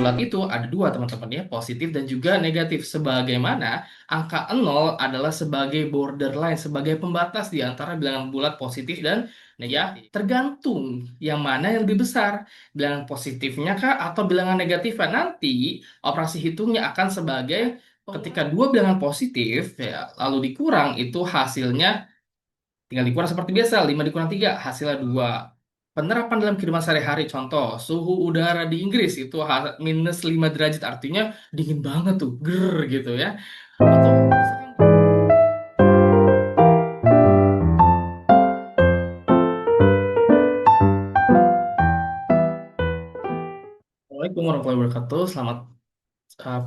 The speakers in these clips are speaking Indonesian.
bulat itu ada dua teman-teman ya, positif dan juga negatif. Sebagaimana angka 0 adalah sebagai borderline, sebagai pembatas di antara bilangan bulat positif dan negatif. Tergantung yang mana yang lebih besar, bilangan positifnya kah atau bilangan negatifnya. Nanti operasi hitungnya akan sebagai ketika dua bilangan positif ya, lalu dikurang itu hasilnya tinggal dikurang seperti biasa, 5 dikurang 3 hasilnya 2. Penerapan dalam kehidupan sehari-hari, contoh, suhu udara di Inggris itu minus 5 derajat, artinya dingin banget tuh, ger gitu ya. Atau misalkan Assalamualaikum warahmatullahi wabarakatuh. Selamat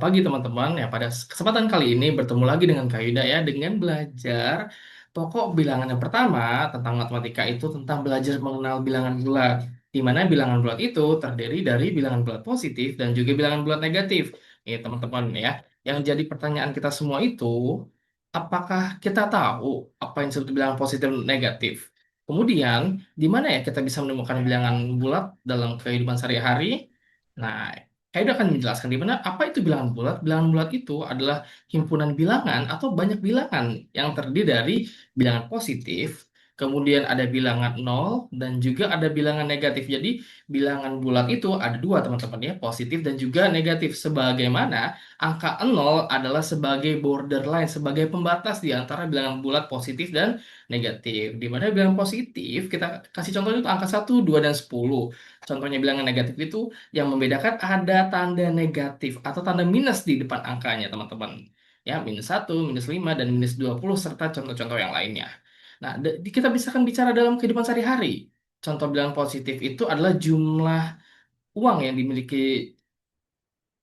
pagi teman-teman. Ya, pada kesempatan kali ini bertemu lagi dengan Kak Yuda ya dengan belajar pokok bilangan yang pertama tentang matematika itu tentang belajar mengenal bilangan bulat. Di mana bilangan bulat itu terdiri dari bilangan bulat positif dan juga bilangan bulat negatif. Teman-teman ya. Yang jadi pertanyaan kita semua itu, apakah kita tahu apa yang disebut bilangan positif dan negatif? Kemudian, di mana ya kita bisa menemukan bilangan bulat dalam kehidupan sehari-hari? Nah, saya akan menjelaskan di mana apa itu bilangan bulat. Bilangan bulat itu adalah himpunan bilangan atau banyak bilangan yang terdiri dari bilangan positif, kemudian ada bilangan nol, dan juga ada bilangan negatif. Jadi, bilangan bulat itu ada dua teman-teman ya, positif dan juga negatif. Sebagaimana angka 0 adalah sebagai borderline, sebagai pembatas di antara bilangan bulat positif dan negatif. Di mana bilangan positif, kita kasih contoh itu angka 1, 2, dan 10. Contohnya bilangan negatif itu yang membedakan ada tanda negatif atau tanda minus di depan angkanya, teman-teman. Ya, minus 1, minus 5, dan minus 20, serta contoh-contoh yang lainnya. Nah, kita bisa kan bicara dalam kehidupan sehari-hari. Contoh bilangan positif itu adalah jumlah uang yang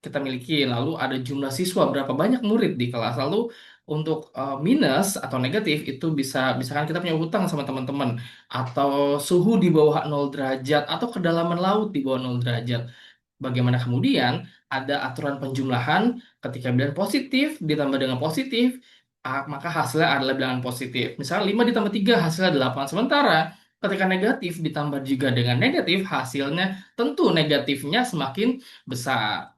kita miliki, lalu ada jumlah siswa, berapa banyak murid di kelas. Lalu untuk minus atau negatif itu bisa, misalkan kita punya hutang sama teman-teman, atau suhu di bawah 0 derajat, atau kedalaman laut di bawah 0 derajat. Bagaimana kemudian ada aturan penjumlahan ketika bilangan positif ditambah dengan positif, maka hasilnya adalah bilangan positif. Misalnya 5 ditambah 3 hasilnya 8. Sementara ketika negatif ditambah juga dengan negatif, hasilnya tentu negatifnya semakin besar.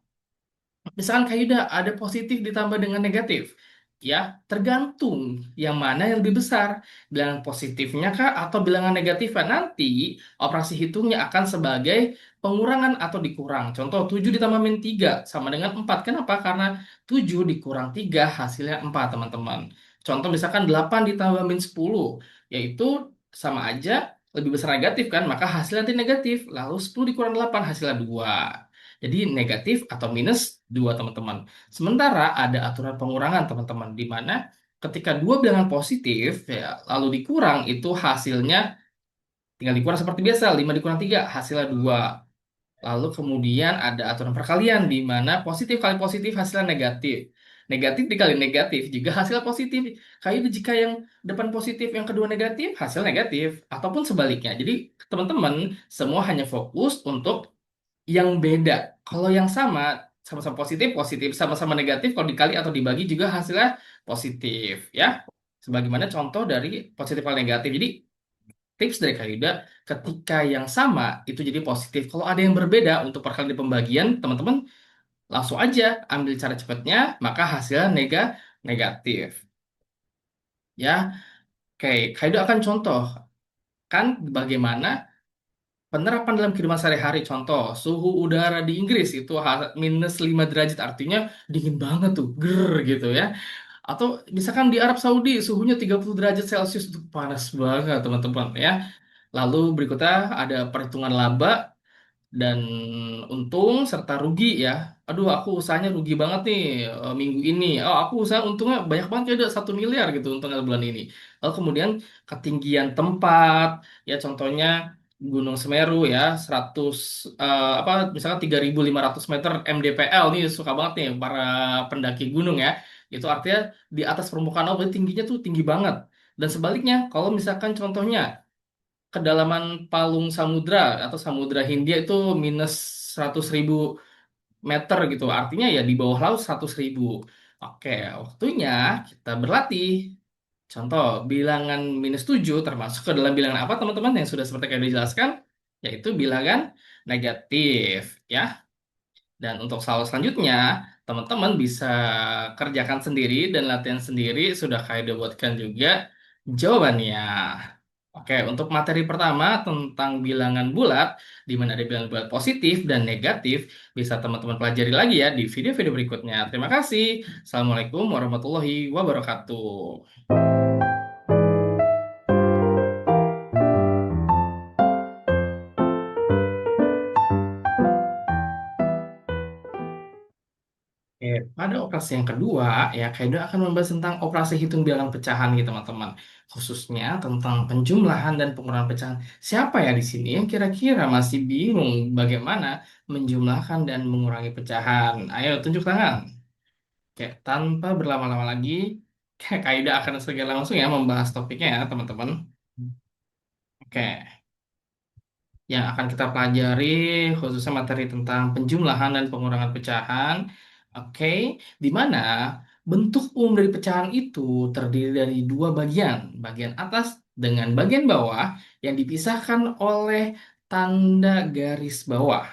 Misalkan kayak udah ada positif ditambah dengan negatif. Ya, tergantung yang mana yang lebih besar. Bilangan positifnya kah atau bilangan negatifnya. Nanti operasi hitungnya akan sebagai pengurangan atau dikurang. Contoh 7 ditambah min 3 sama dengan 4. Kenapa? Karena 7 dikurang 3 hasilnya 4, teman-teman. Contoh misalkan 8 ditambah min 10, yaitu sama aja lebih besar negatif kan, maka hasilnya nanti negatif. Lalu 10 dikurang 8 hasilnya 2. Jadi negatif atau minus 2, teman-teman. Sementara ada aturan pengurangan, teman-teman, di mana ketika dua bilangan positif ya, lalu dikurang itu hasilnya tinggal dikurang seperti biasa, 5 dikurang 3 hasilnya 2. Lalu kemudian ada aturan perkalian di mana positif kali positif hasilnya negatif. Negatif dikali negatif juga hasilnya positif. Kayak itu jika yang depan positif, yang kedua negatif, hasil negatif. Ataupun sebaliknya. Jadi teman-teman semua hanya fokus untuk yang beda. Kalau yang sama, sama-sama positif, positif, sama-sama negatif, kalau dikali atau dibagi juga hasilnya positif, ya. Sebagaimana contoh dari positif kali negatif. Jadi, tips dari Kak Yuda, ketika yang sama itu jadi positif. Kalau ada yang berbeda untuk perkalian pembagian, teman-teman langsung aja ambil cara cepatnya, maka hasilnya negatif. Ya, oke. Kak Yuda akan contoh kan bagaimana penerapan dalam kehidupan sehari-hari, contoh, suhu udara di Inggris itu minus 5 derajat, artinya dingin banget tuh, ger gitu ya. Atau misalkan di Arab Saudi suhunya 30 derajat Celcius, itu panas banget, teman-teman ya. Lalu berikutnya ada perhitungan laba dan untung serta rugi ya. Aduh, aku usahanya rugi banget nih minggu ini. Oh, aku usaha untungnya banyak banget ya, udah 1 miliar gitu untungnya bulan ini. Lalu kemudian ketinggian tempat, ya contohnya Gunung Semeru ya 100 apa misalkan 3.500 meter mdpl nih, suka banget nih para pendaki gunung ya. Itu artinya di atas permukaan laut, berarti tingginya tuh tinggi banget. Dan sebaliknya, kalau misalkan contohnya kedalaman palung samudra atau samudra Hindia itu minus 100.000 meter gitu. Artinya ya di bawah laut 100.000. Oke, waktunya kita berlatih. Contoh, bilangan minus 7 termasuk ke dalam bilangan apa, teman-teman, yang sudah seperti yang dijelaskan, yaitu bilangan negatif. Ya, Dan untuk soal selanjutnya, teman-teman bisa kerjakan sendiri dan latihan sendiri. Sudah kayak buatkan juga jawabannya. Oke, untuk materi pertama tentang bilangan bulat, di mana ada bilangan bulat positif dan negatif, bisa teman-teman pelajari lagi ya di video-video berikutnya. Terima kasih. Assalamualaikum warahmatullahi wabarakatuh. Oke, pada operasi yang kedua, ya Kaido akan membahas tentang operasi hitung bilangan pecahan nih teman-teman. Khususnya tentang penjumlahan dan pengurangan pecahan. Siapa ya di sini yang kira-kira masih bingung bagaimana menjumlahkan dan mengurangi pecahan? Ayo tunjuk tangan. Oke, tanpa berlama-lama lagi, Kaido akan segera langsung ya membahas topiknya ya teman-teman. Oke. Yang akan kita pelajari khususnya materi tentang penjumlahan dan pengurangan pecahan. Oke, di mana bentuk umum dari pecahan itu terdiri dari dua bagian, bagian atas dengan bagian bawah yang dipisahkan oleh tanda garis bawah,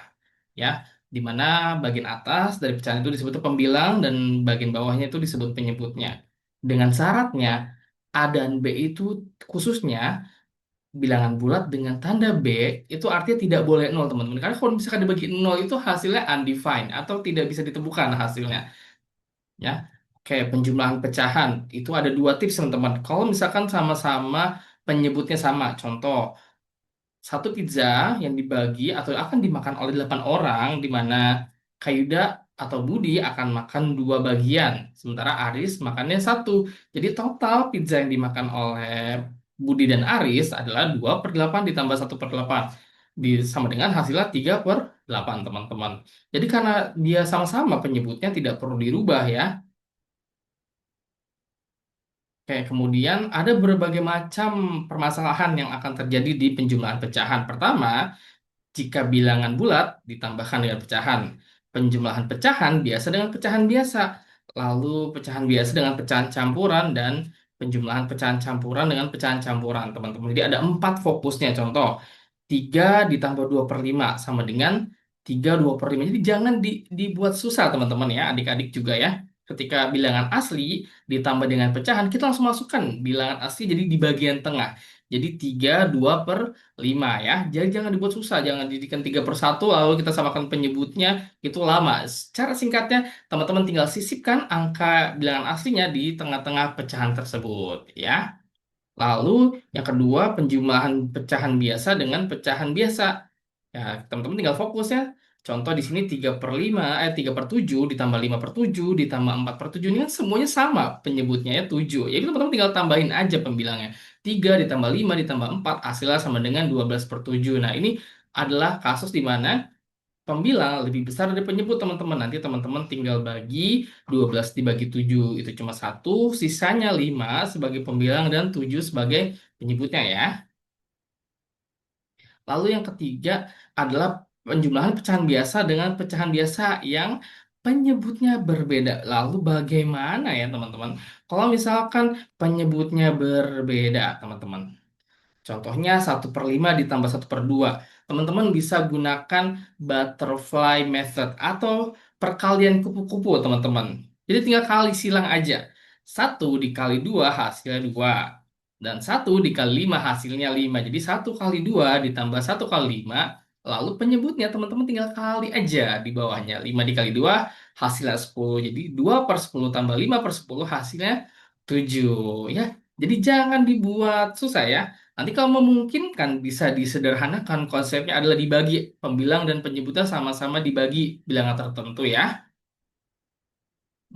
ya, di mana bagian atas dari pecahan itu disebut pembilang dan bagian bawahnya itu disebut penyebutnya. Dengan syaratnya A dan B itu khususnya bilangan bulat dengan tanda B itu artinya tidak boleh nol teman-teman. Karena kalau misalkan dibagi nol itu hasilnya undefined atau tidak bisa ditemukan hasilnya. Ya, kayak penjumlahan pecahan itu ada dua tips teman-teman. Kalau misalkan sama-sama penyebutnya sama, contoh satu pizza yang dibagi atau akan dimakan oleh 8 orang di mana Kayuda atau Budi akan makan dua bagian, sementara Aris makannya satu. Jadi total pizza yang dimakan oleh Budi dan Aris adalah 2/8 ditambah 1/8. Sama dengan hasilnya 3/8 teman-teman. Jadi karena dia sama-sama penyebutnya tidak perlu dirubah ya. Oke, kemudian ada berbagai macam permasalahan yang akan terjadi di penjumlahan pecahan. Pertama, jika bilangan bulat ditambahkan dengan pecahan, penjumlahan pecahan biasa dengan pecahan biasa, lalu pecahan biasa dengan pecahan campuran, dan penjumlahan pecahan campuran dengan pecahan campuran, teman-teman. Jadi ada 4 fokusnya, contoh. 3 ditambah 2/5 sama dengan 3/2/5. Jadi jangan dibuat susah, teman-teman ya, adik-adik juga ya. Ketika bilangan asli ditambah dengan pecahan, kita langsung masukkan bilangan asli jadi di bagian tengah. Jadi 3/2/5 ya. Jadi jangan dibuat susah, jangan jadikan 3/1 lalu kita samakan penyebutnya, itu lama. Secara singkatnya, teman-teman tinggal sisipkan angka bilangan aslinya di tengah-tengah pecahan tersebut ya. Lalu yang kedua, penjumlahan pecahan biasa dengan pecahan biasa. Ya, teman-teman tinggal fokus ya. Contoh di sini 3/5, 3/7 ditambah 5/7 ditambah 4/7. Ini kan semuanya sama penyebutnya ya 7. Jadi teman-teman tinggal tambahin aja pembilangnya. 3 ditambah 5 ditambah 4 hasilnya sama dengan 12/7. Nah, ini adalah kasus di mana pembilang lebih besar dari penyebut teman-teman. Nanti teman-teman tinggal bagi 12 dibagi 7 itu cuma satu, sisanya 5 sebagai pembilang dan 7 sebagai penyebutnya ya. Lalu yang ketiga adalah penjumlahan pecahan biasa dengan pecahan biasa yang penyebutnya berbeda. Lalu bagaimana ya teman-teman? Kalau misalkan penyebutnya berbeda, teman-teman. Contohnya 1/5 ditambah 1/2. Teman-teman bisa gunakan butterfly method atau perkalian kupu-kupu, teman-teman. Jadi tinggal kali silang aja. 1 dikali 2 hasilnya 2. Dan 1 dikali 5 hasilnya 5. Jadi 1 kali 2 ditambah 1 kali 5. Lalu penyebutnya teman-teman tinggal kali aja di bawahnya. 5 dikali 2 hasilnya 10. Jadi 2/10 tambah 5/10 hasilnya 7. Ya, jadi jangan dibuat susah ya. Nanti kalau memungkinkan bisa disederhanakan konsepnya adalah dibagi pembilang dan penyebutnya sama-sama dibagi bilangan tertentu ya.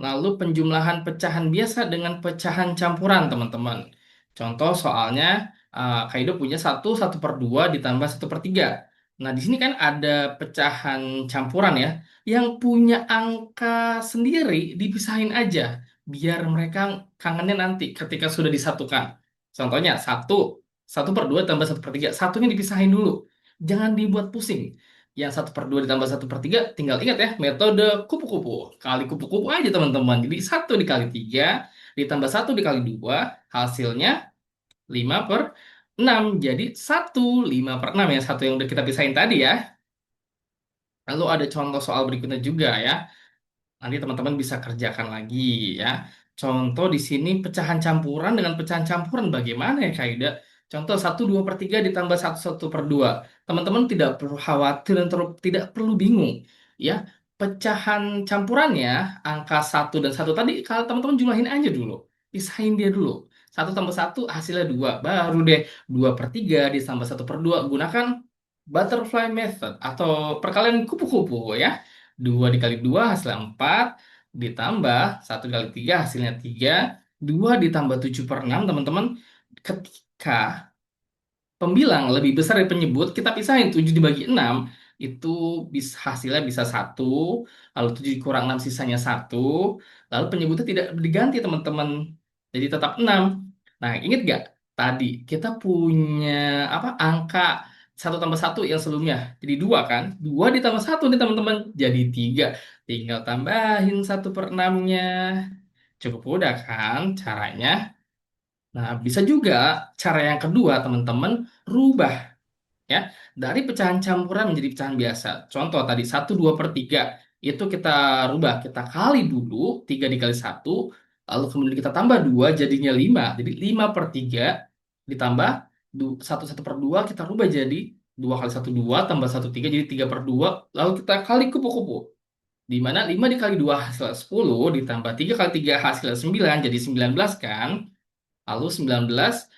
Lalu penjumlahan pecahan biasa dengan pecahan campuran teman-teman. Contoh soalnya Kaido punya 1/2 ditambah 1/3. Nah di sini kan ada pecahan campuran ya yang punya angka sendiri dipisahin aja biar mereka kangennya nanti ketika sudah disatukan. Contohnya 1/2 tambah 1/3. Satunya dipisahin dulu. Jangan dibuat pusing. Yang 1/2 ditambah 1/3 tinggal ingat ya metode kupu-kupu. Kali kupu-kupu aja teman-teman. Jadi 1 dikali 3 ditambah 1 dikali 2 hasilnya 5/6. Jadi 1 5/6 ya. Satu yang udah kita pisahin tadi ya. Lalu ada contoh soal berikutnya juga ya. Nanti teman-teman bisa kerjakan lagi ya. Contoh di sini pecahan campuran dengan pecahan campuran bagaimana ya Kak Ida? Contoh 1/2/3 ditambah 1/1/2. Teman-teman tidak perlu khawatir dan tidak perlu bingung. Ya, pecahan campurannya angka 1 dan 1 tadi kalau teman-teman jumlahin aja dulu. Pisahin dia dulu. 1 tambah 1 hasilnya 2. Baru deh 2/3 ditambah 1/2. Gunakan butterfly method atau perkalian kupu-kupu ya. 2 dikali 2 hasilnya 4, ditambah 1 kali 3 hasilnya 3, 2 ditambah 7/6 teman-teman. Ketika pembilang lebih besar dari penyebut, kita pisahin 7 dibagi 6 itu bisa hasilnya bisa 1, lalu 7 kurang 6 sisanya 1, lalu penyebutnya tidak diganti teman-teman. Jadi tetap 6. Nah, ingat gak tadi kita punya apa angka 1 tambah 1 yang sebelumnya jadi 2 kan? 2 ditambah 1 nih teman-teman jadi 3. Tinggal tambahin 1/6-nya. Cukup mudah kan caranya? Nah, bisa juga cara yang kedua teman-teman rubah ya dari pecahan campuran menjadi pecahan biasa. Contoh tadi 1/2/3 itu kita rubah, kita kali dulu 3 dikali 1, lalu kemudian kita tambah 2 jadinya 5. Jadi 5/3 ditambah 1/1/2 kita rubah jadi 2 kali 1 2 tambah 1 3 jadi 3/2, lalu kita kali kupu-kupu. Di mana 5 dikali 2 hasil 10 ditambah 3 kali 3 hasil 9 jadi 19 kan? Lalu 19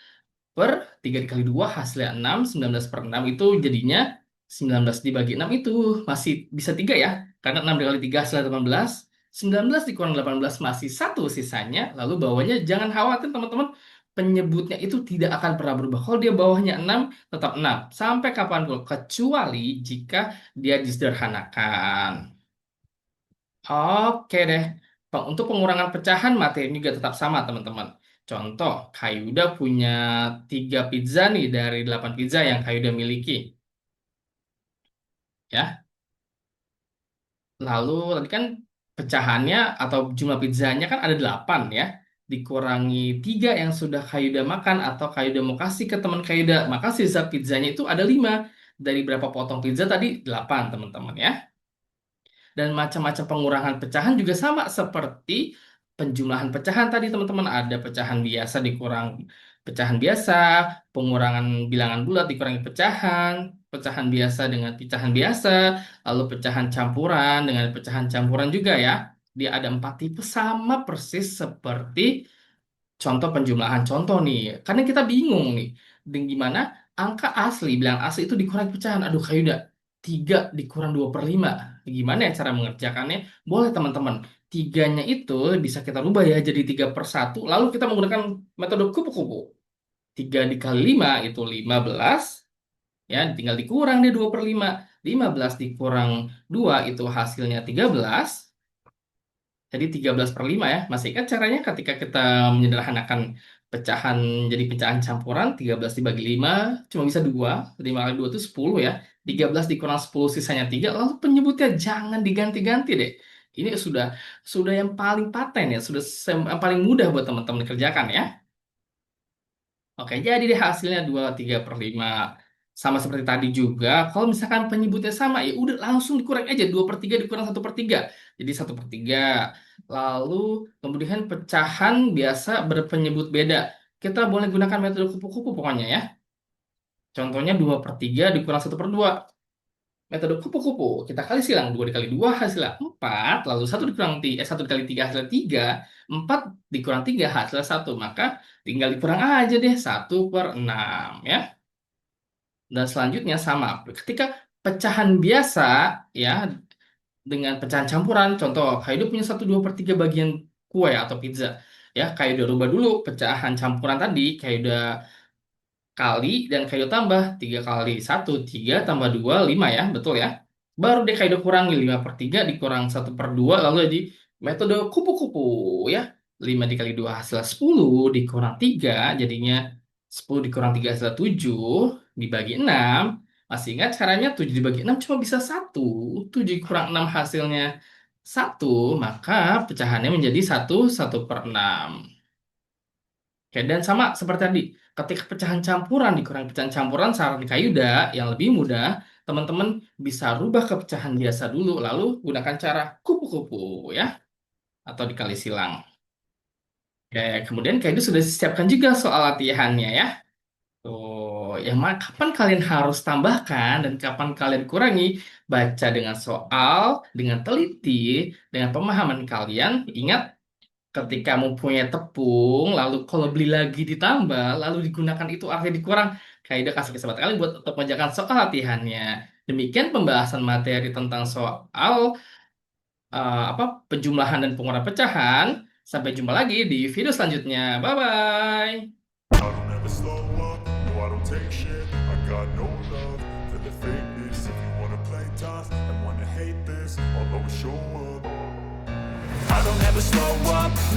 per 3 dikali 2 hasilnya 6, 19 per 6 itu jadinya 19 dibagi 6 itu masih bisa 3 ya. Karena 6 dikali 3 hasilnya 18, 19 dikurang 18 masih 1 sisanya. Lalu bawahnya jangan khawatir teman-teman, penyebutnya itu tidak akan pernah berubah. Kalau dia bawahnya 6 tetap 6 sampai kapanpun kecuali jika dia disederhanakan. Oke deh. Untuk pengurangan pecahan materi juga tetap sama teman-teman. Contoh, Kayuda punya 3 pizza nih dari 8 pizza yang Kayuda miliki. Ya, lalu tadi kan pecahannya atau jumlah pizzanya kan ada 8 ya. Dikurangi 3 yang sudah Kayuda makan atau Kayuda mau kasih ke teman Kayuda. Maka sisa pizzanya itu ada 5. Dari berapa potong pizza tadi? 8 teman-teman ya. Dan macam-macam pengurangan pecahan juga sama seperti penjumlahan pecahan tadi teman-teman. Ada pecahan biasa dikurang pecahan biasa, pengurangan bilangan bulat dikurangi pecahan, pecahan biasa dengan pecahan biasa, lalu pecahan campuran dengan pecahan campuran juga ya. Dia ada 4 tipe sama persis seperti contoh penjumlahan contoh nih, karena kita bingung nih, dengan gimana angka asli, bilang asli itu dikurangi pecahan. Aduh, kayak udah 3 dikurang 2/5. Gimana ya cara mengerjakannya? Boleh teman-teman. Tiganya itu bisa kita rubah ya jadi 3/1. Lalu kita menggunakan metode kupu-kupu. 3 dikali 5 itu 15. Ya, tinggal dikurang deh 2/5. 15 dikurang 2 itu hasilnya 13. Jadi 13/5 ya. Masih ingat caranya ketika kita menyederhanakan pecahan jadi pecahan campuran 13 dibagi 5 cuma bisa 2. 5 kali 2 itu 10 ya. 13 dikurang 10 sisanya 3. Lalu penyebutnya jangan diganti-ganti deh. Ini sudah yang paling paten ya, sudah yang paling mudah buat teman-teman dikerjakan ya. Oke, jadi deh hasilnya 2/3/5. Sama seperti tadi juga, kalau misalkan penyebutnya sama, ya udah langsung dikurang aja. 2/3 dikurang 1/3. Jadi 1/3. Lalu kemudian pecahan biasa berpenyebut beda. Kita boleh gunakan metode kupu-kupu pokoknya ya. Contohnya 2/3 dikurang 1/2. Metode kupu-kupu. Kita kali silang 2 dikali 2 hasilnya 4. Lalu 1 dikali 3 hasilnya 3. 4 dikurang 3 hasilnya 1. Maka tinggal dikurang aja deh 1/6 ya. Dan selanjutnya sama. Ketika pecahan biasa ya dengan pecahan campuran, contoh Kaido punya 1/2/3 bagian kue atau pizza. Ya, Kaido rubah dulu pecahan campuran tadi, Kaido kali dan Kaido tambah 3 kali 1 3 tambah 2 5 ya, betul ya. Baru deh Kaido kurangi 5/3 dikurang 1/2 lalu jadi metode kupu-kupu ya. 5 dikali 2 hasil 10 dikurang 3 jadinya 10 dikurang 3 hasil 7 dibagi 6. Masih ingat caranya? 7 dibagi 6 cuma bisa 1. 7 kurang 6 hasilnya 1, maka pecahannya menjadi 1/1/6. Oke, dan sama seperti tadi. Ketika pecahan campuran dikurangi pecahan campuran, saran Kayuda yang lebih mudah, teman-teman bisa rubah ke pecahan biasa dulu, lalu gunakan cara kupu-kupu ya, atau dikali silang. Oke, kemudian Kayuda sudah siapkan juga soal latihannya ya. Tuh, kapan kalian harus tambahkan dan kapan kalian kurangi, baca dengan soal, dengan teliti, dengan pemahaman kalian. Ingat, ketika mempunyai tepung, lalu kalau beli lagi ditambah, lalu digunakan itu artinya dikurang. Kaidah kasih kesempatan kalian buat untuk mengerjakan soal latihannya. Demikian pembahasan materi tentang soal penjumlahan dan pengurangan pecahan. Sampai jumpa lagi di video selanjutnya. Bye bye. I don't ever slow up, no I don't take shit. I got no love for the fakeness. If you wanna play tough and wanna hate this, I'll always show up. I don't ever slow up, no